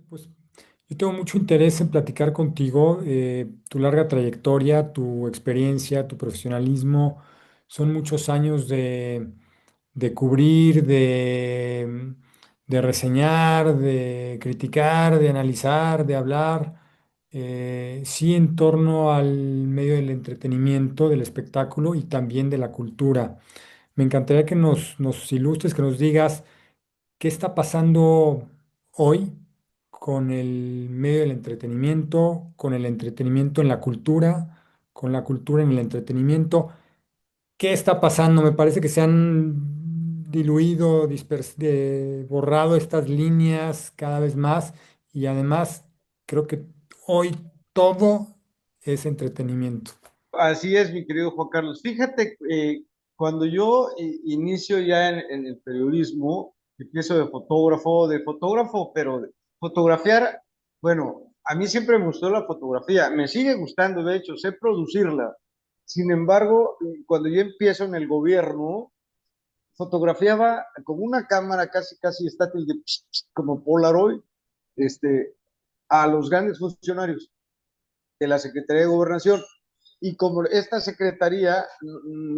Pues yo tengo mucho interés en platicar contigo. Tu larga trayectoria, tu experiencia, tu profesionalismo, son muchos años de cubrir, de reseñar, de criticar, de analizar, de hablar, sí en torno al medio del entretenimiento, del espectáculo y también de la cultura. Me encantaría que nos ilustres, que nos digas. ¿Qué está pasando hoy con el medio del entretenimiento, con el entretenimiento en la cultura, con la cultura en el entretenimiento? ¿Qué está pasando? Me parece que se han diluido, borrado estas líneas cada vez más y además creo que hoy todo es entretenimiento. Así es, mi querido Juan Carlos. Fíjate, cuando yo inicio ya en el periodismo, empiezo de fotógrafo, pero fotografiar, bueno, a mí siempre me gustó la fotografía, me sigue gustando, de hecho, sé producirla. Sin embargo, cuando yo empiezo en el gobierno, fotografiaba con una cámara casi, casi estática, como Polaroid, este, a los grandes funcionarios de la Secretaría de Gobernación. Y como esta secretaría,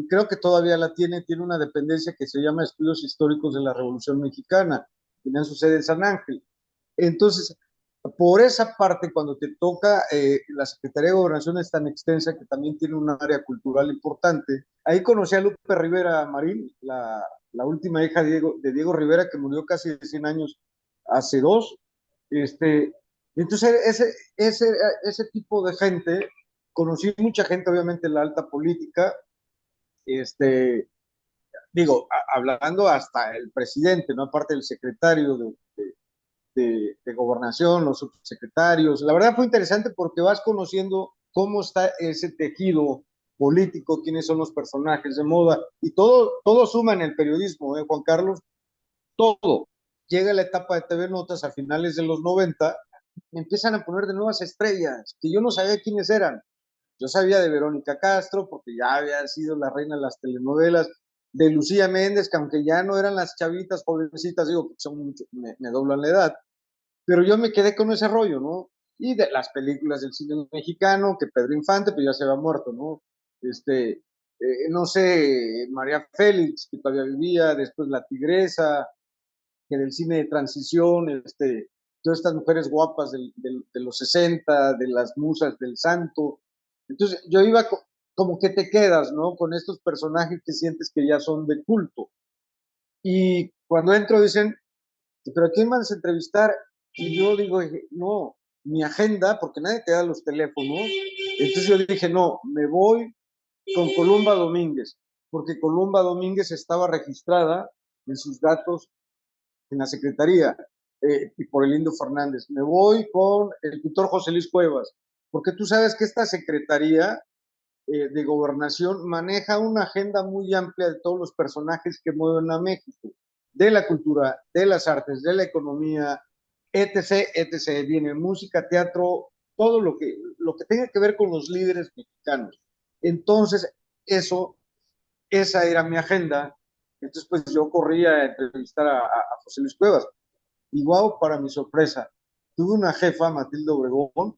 creo que todavía la tiene una dependencia que se llama Estudios Históricos de la Revolución Mexicana, tenían su sede en San Ángel. Entonces, por esa parte, cuando te toca, la Secretaría de Gobernación es tan extensa que también tiene un área cultural importante. Ahí conocí a Lupe Rivera Marín, la última hija de Diego Rivera, que murió casi de 100 años hace dos. Este, entonces, ese tipo de gente, conocí mucha gente, obviamente, en la alta política, este, digo, hablando hasta el presidente, ¿no? Aparte del secretario de gobernación, los subsecretarios. La verdad fue interesante porque vas conociendo cómo está ese tejido político, quiénes son los personajes de moda, y todo suma en el periodismo, Juan Carlos, todo. Llega la etapa de TV Notas a finales de los 90, empiezan a poner de nuevas estrellas, que yo no sabía quiénes eran. Yo sabía de Verónica Castro, porque ya había sido la reina de las telenovelas, de Lucía Méndez, que aunque ya no eran las chavitas jovencitas, digo, son mucho, me doblan la edad, pero yo me quedé con ese rollo, ¿no? Y de las películas del cine mexicano, que Pedro Infante, pues ya se había muerto, ¿no? No sé, María Félix, que todavía vivía, después La Tigresa, que del cine de transición, todas estas mujeres guapas de los 60, de las musas del santo. Entonces yo iba como que te quedas, ¿no? Con estos personajes que sientes que ya son de culto. Y cuando entro dicen, pero ¿a quién vas a entrevistar? Y yo digo, no, mi agenda, porque nadie te da los teléfonos. Entonces yo dije, no, me voy con Columba Domínguez, porque Columba Domínguez estaba registrada en sus datos en la Secretaría, y por el Indio Fernández. Me voy con el tutor José Luis Cuevas, porque tú sabes que esta Secretaría de Gobernación maneja una agenda muy amplia de todos los personajes que mueven a México, de la cultura, de las artes, de la economía, etc., etc. Viene música, teatro, todo lo que tenga que ver con los líderes mexicanos. Entonces, esa era mi agenda. Entonces, pues yo corría a entrevistar a José Luis Cuevas. Y wow, para mi sorpresa, tuve una jefa, Matilde Obregón,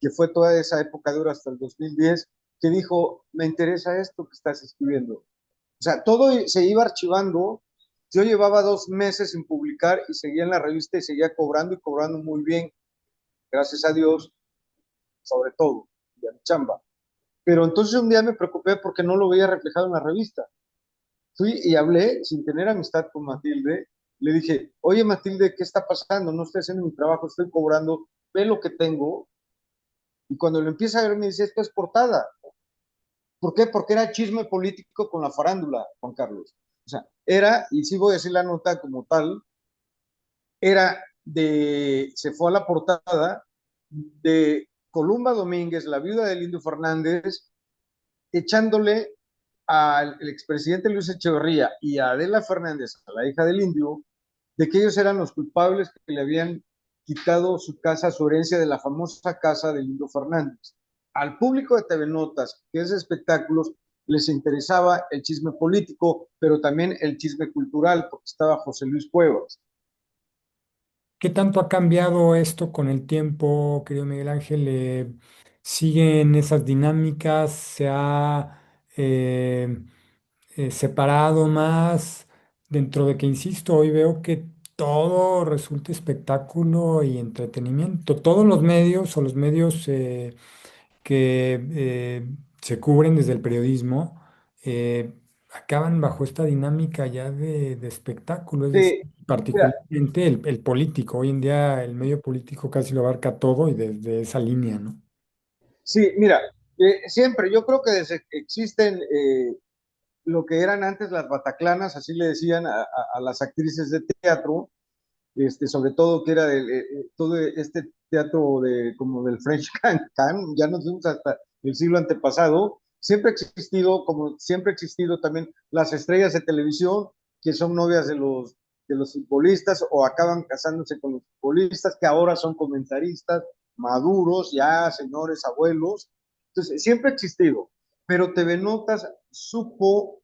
que fue toda esa época dura hasta el 2010, que dijo, me interesa esto que estás escribiendo. O sea, todo se iba archivando. Yo llevaba 2 meses sin publicar y seguía en la revista y seguía cobrando y cobrando muy bien, gracias a Dios, sobre todo, y a mi chamba. Pero entonces un día me preocupé porque no lo veía reflejado en la revista. Fui y hablé sin tener amistad con Matilde. Le dije, oye Matilde, ¿qué está pasando? No estoy haciendo mi trabajo, estoy cobrando, ve lo que tengo. Y cuando lo empieza a ver me dice, esto es portada. ¿Por qué? Porque era chisme político con la farándula, Juan Carlos. O sea, era, y sí voy a decir la nota como tal, se fue a la portada de Columba Domínguez, la viuda de Lindo Fernández, echándole al expresidente Luis Echeverría y a Adela Fernández, a la hija del Indio, de que ellos eran los culpables que le habían quitado su casa, su herencia de la famosa casa de Lindo Fernández. Al público de TV Notas, que es de espectáculos, les interesaba el chisme político, pero también el chisme cultural, porque estaba José Luis Cuevas. ¿Qué tanto ha cambiado esto con el tiempo, querido Miguel Ángel? ¿Siguen esas dinámicas? ¿Se ha separado más? Dentro de que, insisto, hoy veo que todo resulta espectáculo y entretenimiento. Todos los medios o los medios que se cubren desde el periodismo acaban bajo esta dinámica ya de espectáculo, es decir, Sí, mira, particularmente el político. Hoy en día el medio político casi lo abarca todo y desde esa línea, ¿no? sí, mira, siempre, yo creo que desde que existen lo que eran antes las bataclanas, así le decían a las actrices de teatro, sobre todo que era todo este teatro como del French Cancan, ya nos fuimos hasta el siglo antepasado, siempre ha existido, como siempre ha existido también las estrellas de televisión que son novias de los futbolistas o acaban casándose con los futbolistas, que ahora son comentaristas maduros, ya señores, abuelos. Entonces, siempre ha existido, pero TV Notas supo,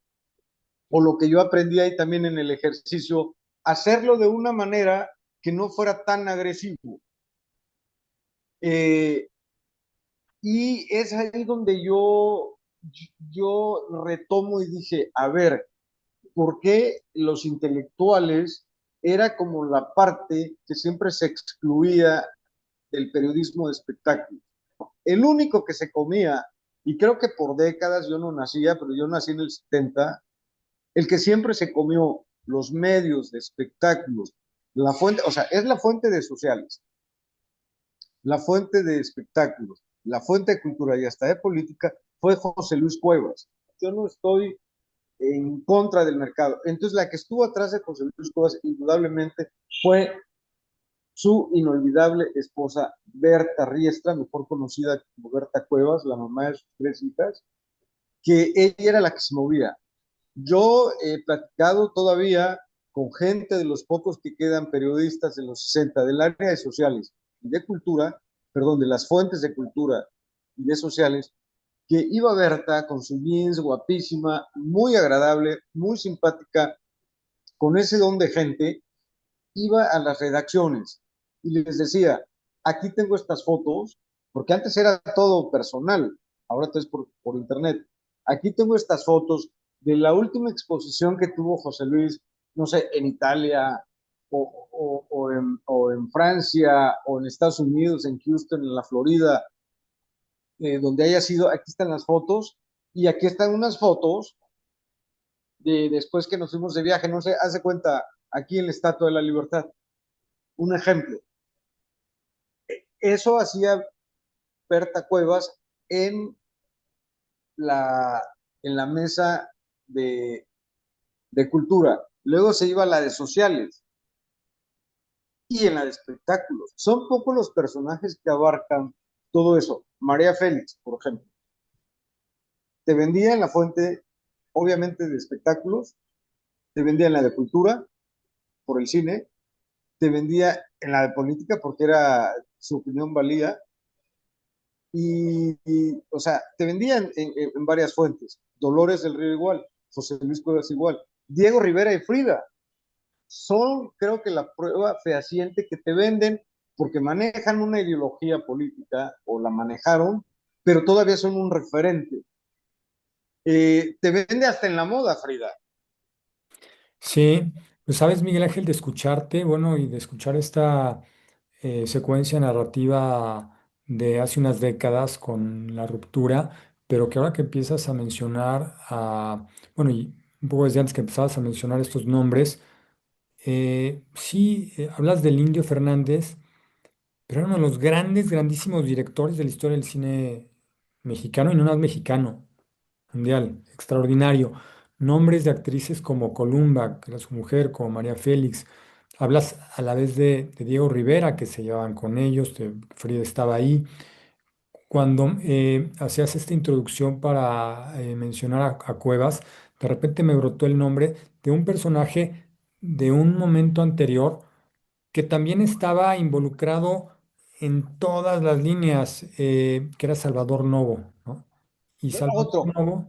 o lo que yo aprendí ahí también en el ejercicio, hacerlo de una manera que no fuera tan agresivo. Eh, y es ahí donde yo retomo y dije, a ver, ¿por qué los intelectuales era como la parte que siempre se excluía del periodismo de espectáculo? El único que se comía, y creo que por décadas yo no nacía, pero yo nací en el 70, el que siempre se comió los medios de espectáculos, la fuente, o sea, es la fuente de sociales, la fuente de espectáculos, la fuente de cultura y hasta de política, fue José Luis Cuevas. Yo no estoy en contra del mercado. Entonces, la que estuvo atrás de José Luis Cuevas, indudablemente, fue su inolvidable esposa Berta Riestra, mejor conocida como Berta Cuevas, la mamá de sus tres hijas, que ella era la que se movía. Yo he platicado todavía con gente de los pocos que quedan periodistas de los 60 del área de sociales y de cultura, perdón, de las fuentes de cultura y de sociales, que iba Berta con su jeans guapísima, muy agradable, muy simpática, con ese don de gente, iba a las redacciones y les decía, aquí tengo estas fotos, porque antes era todo personal, ahora todo es por internet. Aquí tengo estas fotos de la última exposición que tuvo José Luis, no sé, en Italia o en Francia o en Estados Unidos, en Houston, en la Florida, donde haya sido, aquí están las fotos y aquí están unas fotos de después que nos fuimos de viaje, no sé, hace cuenta, aquí en la Estatua de la Libertad, un ejemplo. Eso hacía Berta Cuevas en la, en la mesa de, de cultura. Luego se iba a la de sociales y en la de espectáculos. Son pocos los personajes que abarcan todo eso. María Félix, por ejemplo, te vendía en la fuente, obviamente, de espectáculos, te vendía en la de cultura, por el cine, te vendía en la de política, porque era su opinión valía, o sea, te vendían en varias fuentes. Dolores del Río igual, José Luis Cuevas igual, Diego Rivera y Frida son, creo que la prueba fehaciente que te venden porque manejan una ideología política o la manejaron, pero todavía son un referente. Te vende hasta en la moda, Frida. Sí, pues sabes, Miguel Ángel, de escucharte, bueno, y de escuchar esta secuencia narrativa de hace unas décadas con la ruptura, pero que ahora que empiezas a mencionar bueno, y un poco desde antes que empezabas a mencionar estos nombres, sí, hablas del Indio Fernández, pero era uno de los grandes, grandísimos directores de la historia del cine mexicano y no más mexicano, mundial, extraordinario. Nombres de actrices como Columba, que era su mujer, como María Félix. Hablas a la vez de Diego Rivera, que se llevaban con ellos, Frida estaba ahí. Cuando hacías esta introducción para mencionar a Cuevas, de repente me brotó el nombre de un personaje de un momento anterior que también estaba involucrado en todas las líneas, que era Salvador Novo, ¿no? Y Salvador Otro, Novo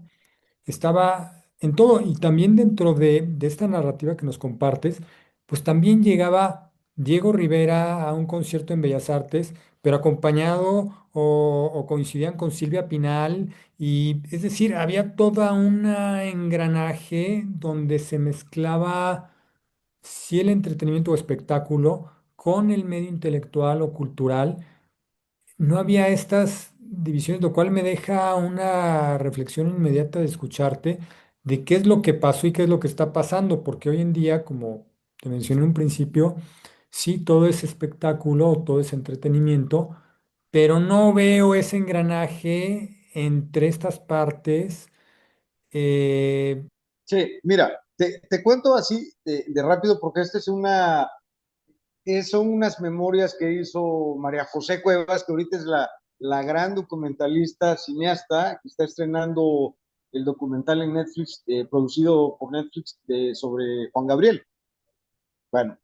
estaba en todo y también dentro de esta narrativa que nos compartes, pues también llegaba. Diego Rivera a un concierto en Bellas Artes, pero acompañado o coincidían con Silvia Pinal, y es decir, había toda una engranaje donde se mezclaba sí el entretenimiento o espectáculo con el medio intelectual o cultural. No había estas divisiones, lo cual me deja una reflexión inmediata de escucharte de qué es lo que pasó y qué es lo que está pasando, porque hoy en día, como te mencioné en un principio, sí, todo es espectáculo, todo es entretenimiento, pero no veo ese engranaje entre estas partes. eh, Sí, mira, te cuento así de rápido porque son unas memorias que hizo María José Cuevas, que ahorita es la gran documentalista, cineasta, que está estrenando el documental en Netflix, producido por Netflix, sobre Juan Gabriel. Bueno,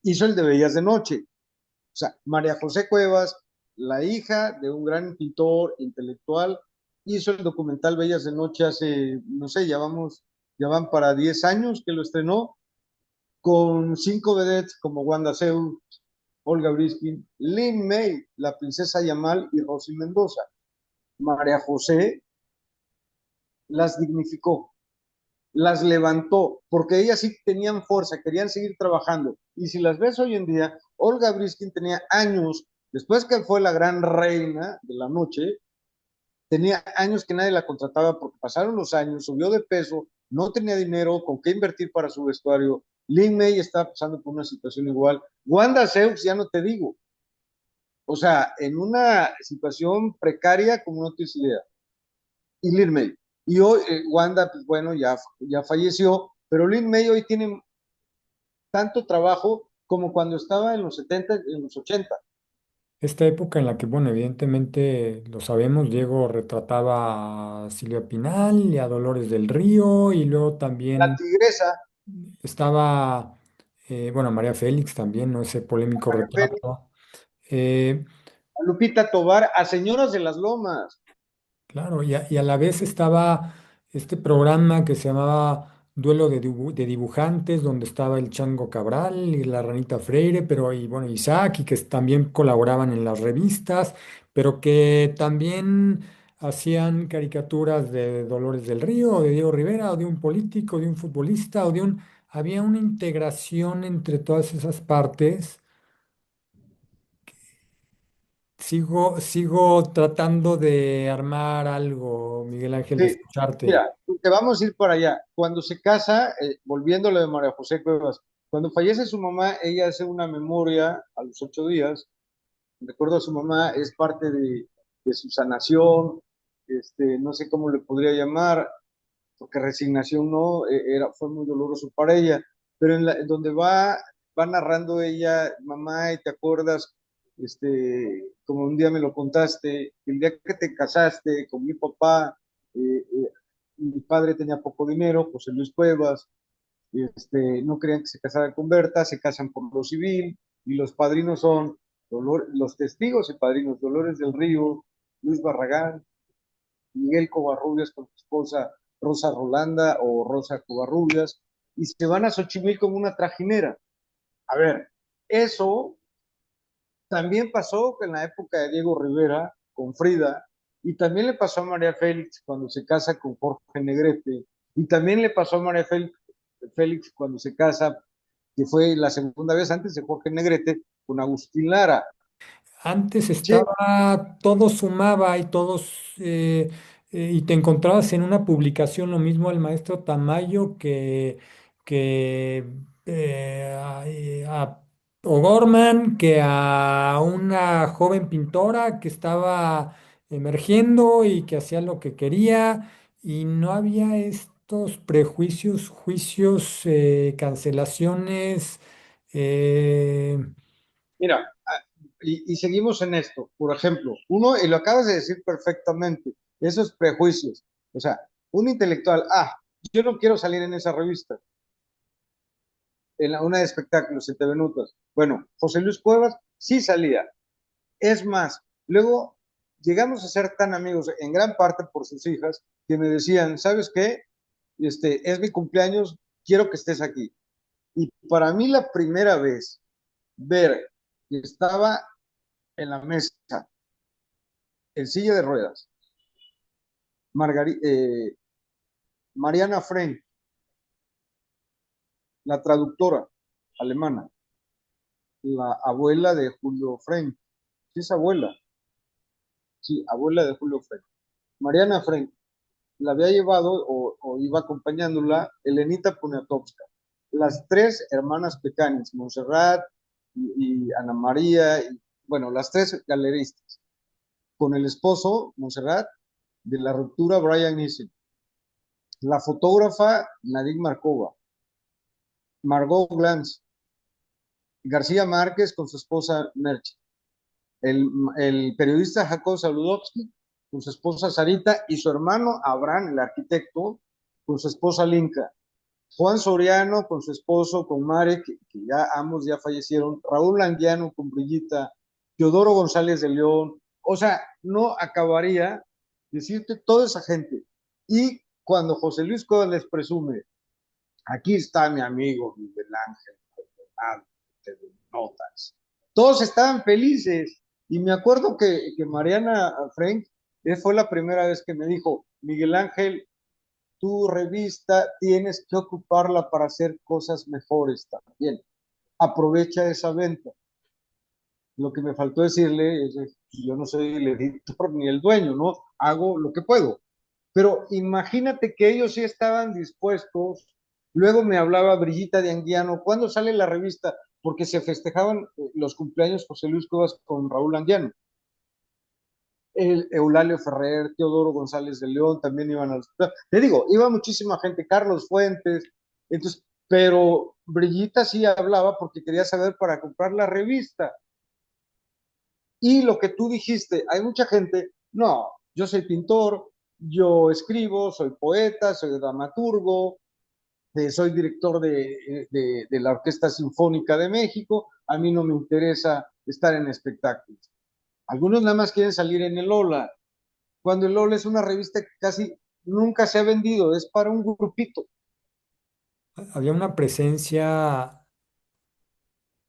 hizo el de Bellas de Noche. O sea, María José Cuevas, la hija de un gran pintor intelectual, hizo el documental Bellas de Noche hace, no sé, ya van para 10 años que lo estrenó, con 5 vedettes como Wanda Seu, Olga Briskin, Lin May, la princesa Yamal y Rosy Mendoza. María José las dignificó, las levantó, porque ellas sí tenían fuerza, querían seguir trabajando. Y si las ves hoy en día, Olga Briskin tenía años, después que fue la gran reina de la noche, tenía años que nadie la contrataba porque pasaron los años, subió de peso, no tenía dinero con qué invertir para su vestuario. Lin May está pasando por una situación igual. Wanda Seux, ya no te digo. O sea, en una situación precaria como no tienes idea. Y Lin May. Y hoy, Wanda, pues bueno, ya falleció, pero Lin May hoy tiene tanto trabajo como cuando estaba en los 70, en los 80. Esta época en la que, bueno, evidentemente lo sabemos, Diego retrataba a Silvia Pinal y a Dolores del Río, y luego La también Tigresa, estaba, bueno, María Félix también, ¿no? Ese polémico María Félix, retrato. Eh, a Lupita Tobar, a Señoras de las Lomas. claro, y a la vez estaba este programa que se llamaba Duelo de Dibujantes, donde estaba el Chango Cabral y la Ranita Freire, pero y bueno, Isaac, y que también colaboraban en las revistas, pero que también hacían caricaturas de Dolores del Río, o de Diego Rivera, o de un político, de un futbolista, o de un... Había una integración entre todas esas partes. Sigo tratando de armar algo, Miguel Ángel, de Sí, escucharte. mira, te vamos a ir para allá. Cuando se casa, volviendo a lo de María José Cuevas, cuando fallece su mamá, ella hace una memoria a los 8 días. Recuerdo a su mamá, es parte de su sanación, no sé cómo le podría llamar, porque resignación no, fue muy doloroso para ella, pero en donde va narrando ella, mamá, y te acuerdas, como un día me lo contaste, el día que te casaste con mi papá, mi padre tenía poco dinero, José Luis Cuevas, no querían que se casara con Berta, se casan por lo civil, y los padrinos son los testigos y padrinos Dolores del Río, Luis Barragán, Miguel Covarrubias con su esposa Rosa Rolanda o Rosa Covarrubias, y se van a Xochimilco como una trajinera. A ver, eso también pasó en la época de Diego Rivera con Frida, y también le pasó a María Félix cuando se casa con Jorge Negrete, y también le pasó a María Félix cuando se casa, que fue la segunda vez antes de Jorge Negrete, con Agustín Lara. Antes Che, estaba, todo sumaba y todos, y te encontrabas en una publicación lo mismo al maestro Tamayo que a O'Gorman, que a una joven pintora que estaba emergiendo y que hacía lo que quería, y no había estos prejuicios, juicios, cancelaciones. eh, mira, y seguimos en esto. Por ejemplo, uno, y lo acabas de decir perfectamente, esos prejuicios. O sea, un intelectual, yo no quiero salir en esa revista, una de espectáculos, en TV Notas. Bueno, José Luis Cuevas sí salía. Es más, luego llegamos a ser tan amigos, en gran parte por sus hijas, que me decían, ¿sabes qué? Es mi cumpleaños, quiero que estés aquí. Y para mí la primera vez ver que estaba en la mesa, en silla de ruedas, Mariana Frank, la traductora alemana, la abuela de Julio Frank, sí es abuela, sí, abuela de Julio Frank. Mariana Frank la había llevado o iba acompañándola Elenita Poniatowska. Las tres hermanas Pecanis, Montserrat y Ana María, y, bueno, las tres galeristas, con el esposo, Montserrat, de la ruptura, Brian Nissen, la fotógrafa Nadine Markova, Margot Glantz, García Márquez con su esposa Merche, el periodista Jacob Saludowski con su esposa Sarita y su hermano Abraham, el arquitecto, con su esposa Linka. Juan Soriano con su esposo, con Marek, que ya ambos ya fallecieron, Raúl Anguiano con Brillita, Teodoro González de León, o sea, no acabaría decirte toda esa gente. Y cuando José Luis Cuevas les presume, aquí está mi amigo Miguel Ángel, notas. Todos estaban felices. Y me acuerdo que Mariana Frank fue la primera vez que me dijo, Miguel Ángel, tu revista tienes que ocuparla para hacer cosas mejores también. Aprovecha esa venta. Lo que me faltó decirle es que yo no soy el editor ni el dueño, ¿no? Hago lo que puedo. Pero imagínate que ellos sí estaban dispuestos. Luego me hablaba Brillita de Anguiano, ¿cuándo sale la revista? Porque se festejaban los cumpleaños José Luis Cuevas con Raúl Anguiano. Eulalio Ferrer, Teodoro González de León, también iban a los... Te digo, iba muchísima gente, Carlos Fuentes, entonces, pero Brillita sí hablaba porque quería saber para comprar la revista. Y lo que tú dijiste, hay mucha gente, no, yo soy pintor, yo escribo, soy poeta, soy dramaturgo, soy director de la Orquesta Sinfónica de México, a mí no me interesa estar en espectáculos. Algunos nada más quieren salir en el Ola, cuando el LOL es una revista que casi nunca se ha vendido, es para un grupito. Había una presencia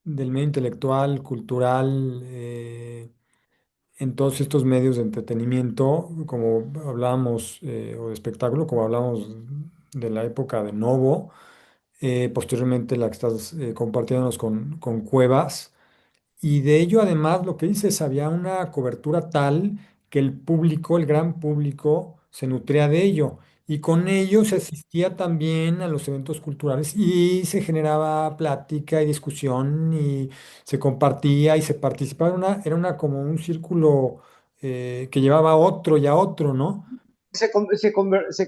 del medio intelectual, cultural, en todos estos medios de entretenimiento, como hablábamos, o de espectáculo, como hablábamos de la época de Novo, posteriormente la que estás compartiéndonos con Cuevas. Y de ello, además, lo que dices, había una cobertura tal que el público, el gran público, se nutría de ello. Y con ello se asistía también a los eventos culturales y se generaba plática y discusión y se compartía y se participaba. Era una como un círculo que llevaba a otro y a otro, ¿no? Se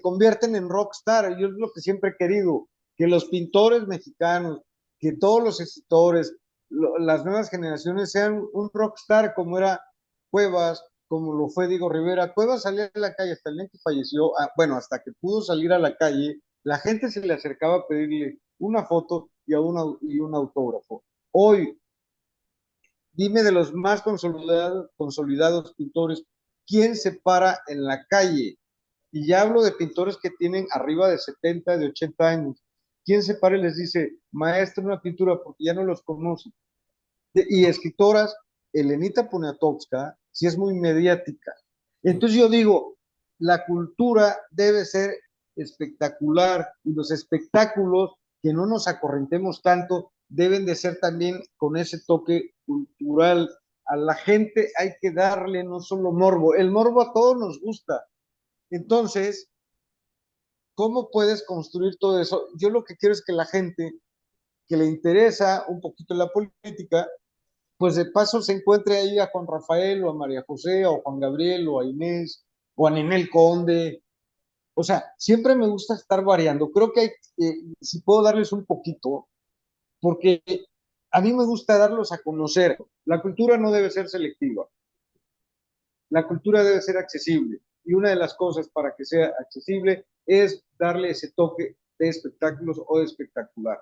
convierten en rockstar. Yo es lo que siempre he querido, que los pintores mexicanos, que todos los escritores, las nuevas generaciones sean un rockstar como era Cuevas, como lo fue Diego Rivera. Cuevas salía a la calle hasta el día que falleció, bueno, hasta que pudo salir a la calle, la gente se le acercaba a pedirle una foto y un autógrafo. Hoy, dime de los más consolidados pintores, ¿quién se para en la calle? Y ya hablo de pintores que tienen arriba de 70, de 80 años. ¿Quién se para y les dice, maestro, una pintura? Porque ya no los conocen. Y escritoras, Elenita Poniatowska, sí es muy mediática. Entonces yo digo, la cultura debe ser espectacular y los espectáculos, que no nos acorrentemos tanto, deben de ser también con ese toque cultural. A la gente hay que darle no solo morbo, el morbo a todos nos gusta. Entonces, ¿cómo puedes construir todo eso? Yo lo que quiero es que la gente que le interesa un poquito la política, pues de paso se encuentre ahí a Juan Rafael o a María José o a Juan Gabriel o a Inés o a Ninel Conde. O sea, siempre me gusta estar variando. Creo que hay, si puedo darles un poquito, porque a mí me gusta darlos a conocer. La cultura no debe ser selectiva, la cultura debe ser accesible. Y una de las cosas para que sea accesible es darle ese toque de espectáculos o de espectacular.